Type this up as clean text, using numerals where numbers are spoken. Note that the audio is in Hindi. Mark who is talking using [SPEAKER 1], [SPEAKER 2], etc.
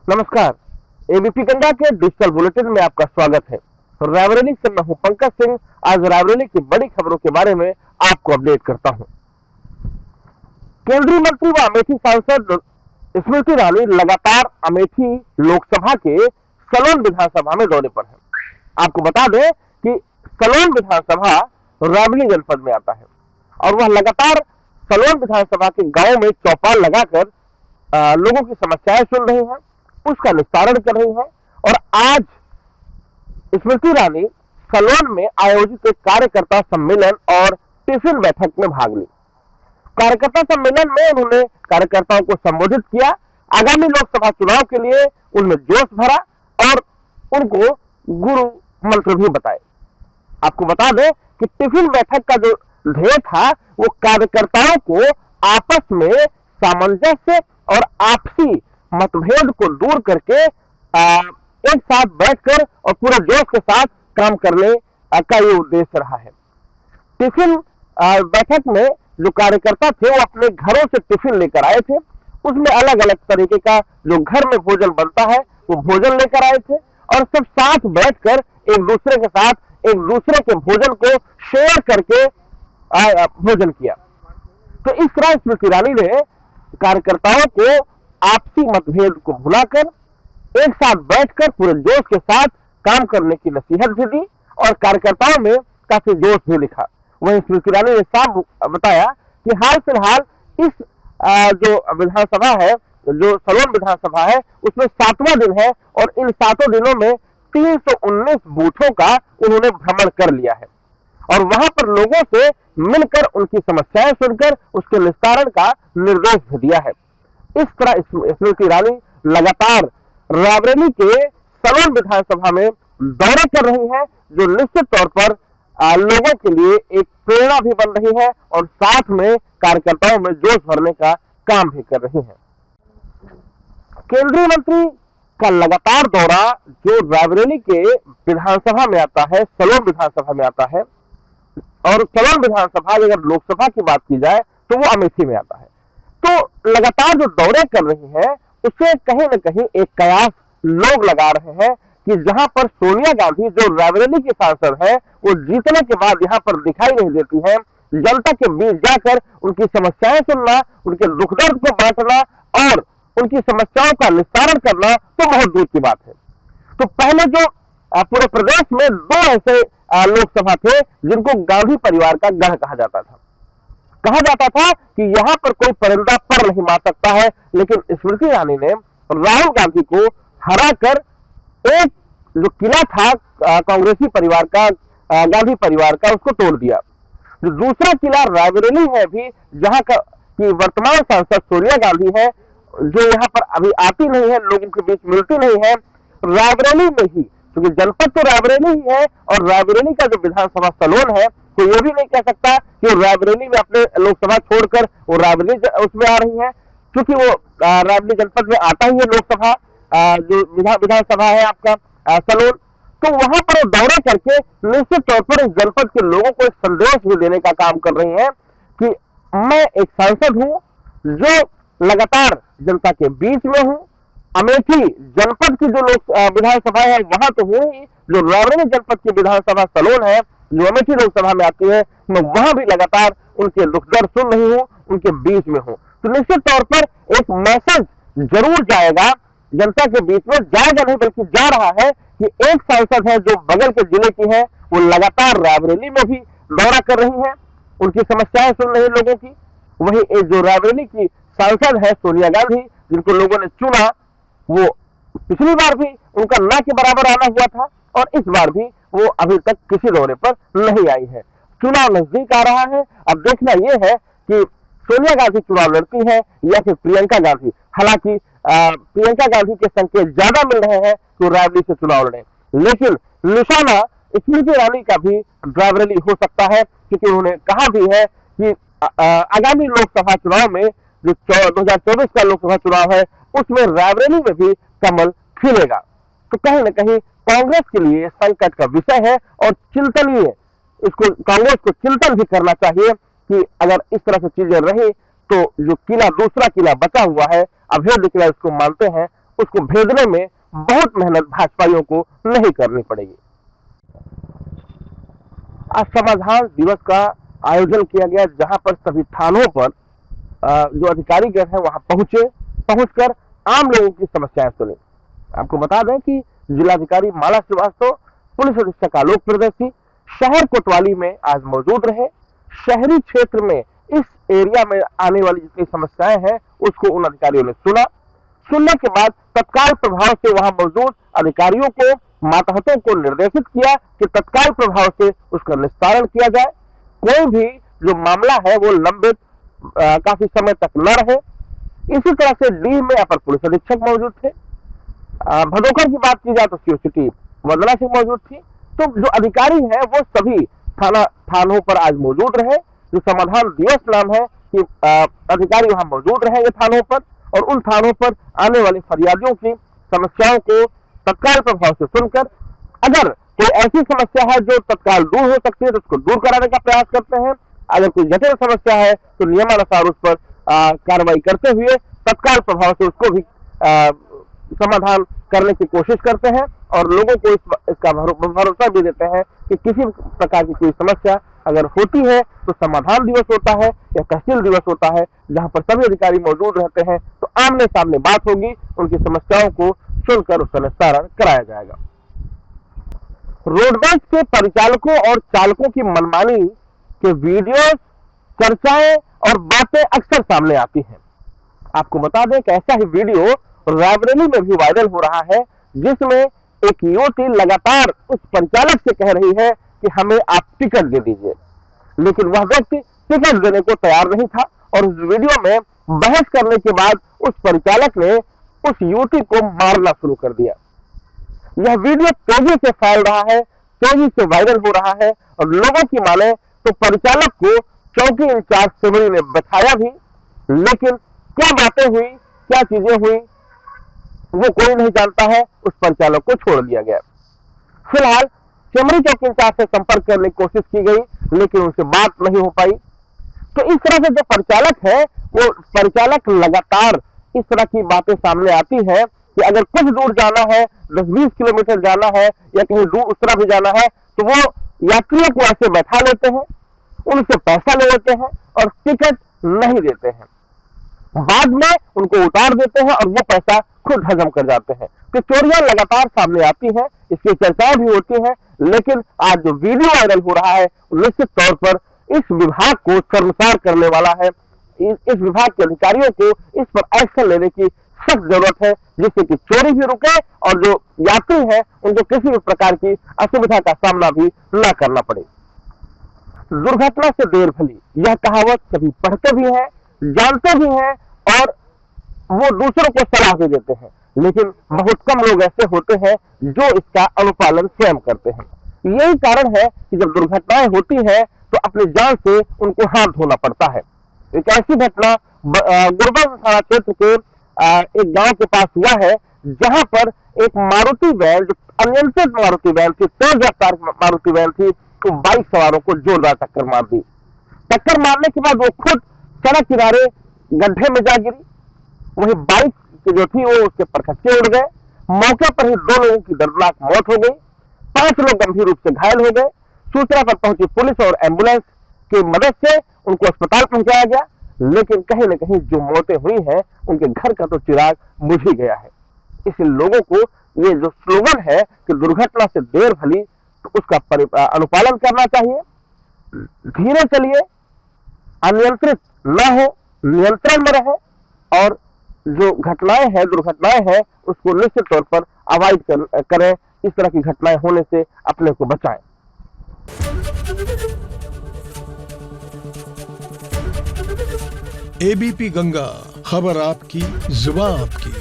[SPEAKER 1] नमस्कार। एबीपी गंगा के डिजिटल बुलेटिन में आपका स्वागत है। रायबरेली से मैं हूं पंकज सिंह। आज रायबरेली की बड़ी खबरों के बारे में आपको अपडेट करता हूं। केंद्रीय मंत्री व अमेठी सांसद स्मृति ईरानी लगातार अमेठी लोकसभा के सलोन विधानसभा में दौरे पर है। आपको बता दें कि सलोन विधानसभा रायबरेली जनपद में आता है और वह लगातार सलोन विधानसभा के गांव में चौपाल लगाकर लोगों की समस्याएं सुन रही हैं, उसका निस्तारण कर रही है। और आज स्मृति ईरानी सलोन में आयोजित एक कार्यकर्ता सम्मेलन और टिफिन बैठक में भाग ली। कार्यकर्ता सम्मेलन में उन्होंने कार्यकर्ताओं को संबोधित किया, आगामी लोकसभा चुनाव के लिए उनमें जोश भरा और उनको गुरु मंत्र भी बताए। आपको बता दें कि टिफिन बैठक का जो ध्येय था वो कार्यकर्ताओं को आपस में सामंजस्य और आपसी मतभेद को दूर करके एक साथ बैठकर और पूरे जोश के साथ काम करने का ये उद्देश्य रहा है। टिफिन बैठक में जो कार्यकर्ता थे वो अपने घरों से टिफिन लेकर आए थे। उसमें अलग अलग तरीके का जो घर में भोजन बनता है वो भोजन लेकर आए थे और सब साथ बैठकर एक दूसरे के साथ एक दूसरे के भोजन को शेयर करके भोजन किया। तो इस तरह स्मृति ईरानी ने कार्यकर्ताओं को आपसी मतभेद को भुलाकर एक साथ बैठकर पूरे जोश के साथ काम करने की नसीहत भी दी और कार्यकर्ताओं में काफी जोश भी दिखा। वहीं स्मृति ईरानी ने साफ बताया कि हाल फिलहाल इस जो विधानसभा है, जो सलोन विधानसभा है, उसमें 7वां दिन है और इन 7 दिनों में 319 बूथों का उन्होंने भ्रमण कर लिया है और वहां पर लोगों से मिलकर उनकी समस्याएं सुनकर उसके निस्तारण का निर्देश भी दिया है। इस तरह स्मृति ईरानी लगातार रायबरेली के सलोन विधानसभा में दौरे कर रही है, जो निश्चित तौर पर लोगों के लिए एक प्रेरणा भी बन रही है और साथ में कार्यकर्ताओं में जोश भरने का काम भी कर रही है। केंद्रीय मंत्री का लगातार दौरा जो रायबरेली के विधानसभा में आता है, सलोन विधानसभा में आता है और सलोन विधानसभा अगर लोकसभा की बात की जाए तो वो अमेठी में आता है। तो लगातार जो दौरे कर रही है उससे कहीं न कहीं एक कयास लोग लगा रहे हैं कि जहां पर सोनिया गांधी जो रायबरेली की सांसद है वो जीतने के बाद यहां पर दिखाई नहीं देती है, जनता के बीच जाकर उनकी समस्याएं सुनना, उनके दुख दर्द को बांटना और उनकी समस्याओं का निस्तारण करना तो बहुत दूर की बात है। तो पहले जो पूरे प्रदेश में 2 ऐसे लोकसभा थे जिनको गांधी परिवार का गढ़ कहा जाता था। कहा जाता था कि यहां पर कोई परिंदा पर नहीं मार सकता है, लेकिन स्मृति ईरानी ने राहुल गांधी को हराकर एक जो किला था कांग्रेसी परिवार का, गांधी परिवार का, उसको तोड़ दिया। जो दूसरा किला रायबरेली है भी, जहां का की वर्तमान सांसद सोनिया गांधी है, जो यहाँ पर अभी आती नहीं है, लोगों के बीच मिलती नहीं है, रायबरेली में ही, क्योंकि जनपद तो रायबरेली ही है और रायबरेली का जो विधानसभा सलोन है तो ये भी नहीं कह सकता कि रायबरेली में अपने लोकसभा छोड़कर वो रायबरेली उसमें आ रही है, क्योंकि वो रायबरेली जनपद में आता ही है लोकसभा, जो विधानसभा है आपका सलोन। तो वहां पर वो दौरा करके निश्चित तौर पर इस जनपद के लोगों को एक संदेश भी देने का काम कर रही है कि मैं एक सांसद हूं जो लगातार जनता के बीच में हूं। अमेठी जनपद की जो विधानसभा है वहां तो हूं ही, जो रायबरेली जनपद की विधानसभा सलोन है जो अमेठी लोकसभा में आती है, मैं वहां भी लगातार उनके दुख दर्द सुन रही हूं, उनके बीच में हूं। तो निश्चित तौर पर एक मैसेज जरूर जाएगा जनता के बीच में, जाएगा नहीं बल्कि जा रहा है कि एक सांसद है जो बगल के जिले की है, वो लगातार रायबरेली में भी दौरा कर रही है, उनकी समस्याएं सुन रही लोगों की। वही एक जो रायबरेली की सांसद है सोनिया गांधी, जिनको लोगों ने चुना, वो पिछली बार भी उनका ना के बराबर आना हुआ था और इस बार भी वो अभी तक किसी दौरे पर नहीं आई है। चुनाव नजदीक आ रहा है, अब देखना यह है कि सोनिया गांधी चुनाव लड़ती है या फिर प्रियंका गांधी। हालांकि प्रियंका गांधी के संकेत ज्यादा मिल रहे हैं कि रायबरेली से चुनाव लड़े, लेकिन निशाना स्मृति ईरानी का भी रायबरेली हो सकता है, क्योंकि उन्होंने कहा भी है कि आगामी लोकसभा चुनाव में जो 2024 का लोकसभा चुनाव है उसमें रायबरेली में भी कमल खिलेगा। तो कहीं न कहीं कांग्रेस के लिए संकट का विषय है और चिंतनीय, इसको कांग्रेस को चिंतन भी करना चाहिए कि अगर इस तरह से चीजें रही तो जो किला, दूसरा किला बचा हुआ है, अभेद्य किला इसको मानते हैं, उसको भेदने में बहुत मेहनत भाजपाइयों को नहीं करनी पड़ेगी। आज समाधान दिवस का आयोजन किया गया, जहां पर सभी थानों पर जो अधिकारीगण हैं वहां पहुंचकर आम लोगों की समस्याएं सुनी। आपको बता दें कि जिलाधिकारी माला श्रीवास्तव, पुलिस अधीक्षक आलोक प्रियदर्शी शहर कोतवाली में आज मौजूद रहे। शहरी क्षेत्र में इस एरिया में आने वाली जितनी समस्याएं हैं उसको उन अधिकारियों ने सुनने के बाद तत्काल प्रभाव से वहां मौजूद अधिकारियों को, मातहतों को निर्देशित किया कि तत्काल प्रभाव से उसका निस्तारण किया जाए। कोई भी जो मामला है वो लंबित काफी समय तक न रहे। इसी तरह से डी में अपर पुलिस अधीक्षक मौजूद थे। भदोकर की बात की जाए तो सीओ सिटी वंदना सिंह मौजूद थी। तो जो अधिकारी हैं वो सभी थानों पर आज मौजूद रहे। जो समाधान दिवस नाम है कि अधिकारी वहां मौजूद रहेंगे थानों पर, और उन थानों पर आने वाले फरियादियों की समस्याओं को तत्काल प्रभाव से सुनकर अगर कोई ऐसी समस्या है जो तत्काल दूर हो सकती है तो उसको दूर कराने का प्रयास करते हैं। अगर कोई जटिल समस्या है तो नियमानुसार उस पर कार्रवाई करते हुए तत्काल प्रभाव से उसको भी समाधान करने की कोशिश करते हैं, और लोगों को इसका भरोसा भी देते हैं कि किसी प्रकार की कोई समस्या अगर होती है तो समाधान दिवस होता है या तहसील दिवस होता है, जहां पर सभी अधिकारी मौजूद रहते हैं। तो आमने सामने बात होगी, उनकी समस्याओं को सुनकर उसका निस्तारण कराया जाएगा। रोडवेज के परिचालकों और चालकों की मनमानी के वीडियो, चर्चाएं और बातें अक्सर सामने आती हैं। आपको बता दें कि ऐसा ही वीडियो रायबरेली में भी वायरल हो रहा है, जिसमें एक युवती लगातार उस परिचालक से कह रही है कि हमें आप टिकट दे दीजिए, लेकिन वह व्यक्ति टिकट देने को तैयार नहीं था। और उस वीडियो में बहस करने के बाद उस परिचालक ने उस युवती को मारना शुरू कर दिया। यह वीडियो तेजी से फैल रहा है, तेजी से वायरल हो रहा है, और लोगों की माने तो परिचालक को चौकी इंचार्ज सिमरी ने बैठाया भी, लेकिन क्या बातें हुई, क्या चीजें हुई वो कोई नहीं जानता है। उस परिचालक को छोड़ दिया गया। फिलहाल सिमरी चौकी इंचार्ज से संपर्क करने की कोशिश की गई, लेकिन उनसे बात नहीं हो पाई। तो इस तरह से जो परिचालक है वो परिचालक लगातार इस तरह की बातें सामने आती है कि अगर कुछ दूर जाना है, 10-20 किलोमीटर जाना है या कहीं दूर उस तरह भी जाना है, तो वो यात्रियों को ऐसे बैठा लेते हैं, उनसे पैसा ले लेते हैं और टिकट नहीं देते हैं। बाद में उनको उतार देते हैं और वो पैसा खुद हजम कर जाते हैं। तो चोरियां लगातार सामने आती हैं, इसकी चर्चाएं भी होती हैं, लेकिन आज जो वीडियो वायरल हो रहा है निश्चित तौर पर इस विभाग को शर्मसार करने वाला है। इस विभाग के अधिकारियों को इस पर एक्शन लेने की सख्त जरूरत है, जिससे कि चोरी भी रुके और जो यात्री हैं उनको किसी भी प्रकार की असुविधा का सामना भी न करना पड़े। दुर्घटना से देर भली, यह कहावत सभी पढ़ते भी हैं, जानते भी हैं और वो दूसरों को सलाह भी देते हैं, लेकिन बहुत कम लोग ऐसे होते हैं जो इसका अनुपालन स्वयं करते हैं। यही कारण है कि जब दुर्घटनाएं होती हैं तो अपनी जान से उनको हाथ धोना पड़ता है। एक ऐसी घटना गुरबन थाना क्षेत्र के एक गांव के पास हुआ है, जहां पर एक मारुति वैन, जो अनियंत्रित मारुति वैन थी, तेज रफ्तार मारुति वैन थी, तो बाइक सवारों को जोरदार टक्कर मार दी। टक्कर मारने के बाद वो खुद सड़क किनारे गड्ढे में जा गिरी। वही बाइक जो थी वो उसके परखच्चे उड़ गए। मौके पर ही 2 लोगों की दर्दनाक मौत हो गई, 5 लोग गंभीर रूप से घायल हो गए। सूचना पर पहुंची पुलिस और एम्बुलेंस की मदद से उनको अस्पताल पहुंचाया गया, लेकिन कहीं न कहीं जो मौतें हुई हैं उनके घर का तो चिराग बुझ ही गया है। इसलिए लोगों को ये जो स्लोगन है कि दुर्घटना से देर भली, तो उसका अनुपालन करना चाहिए। धीरे चलिए, अनियंत्रित न हो, नियंत्रण में रहे, और जो घटनाएं हैं, दुर्घटनाएं हैं, उसको निश्चित तौर पर अवॉइड करें। इस तरह की घटनाएं होने से अपने को बचाएं।
[SPEAKER 2] एबीपी गंगा, खबर आपकी, जुबान आपकी।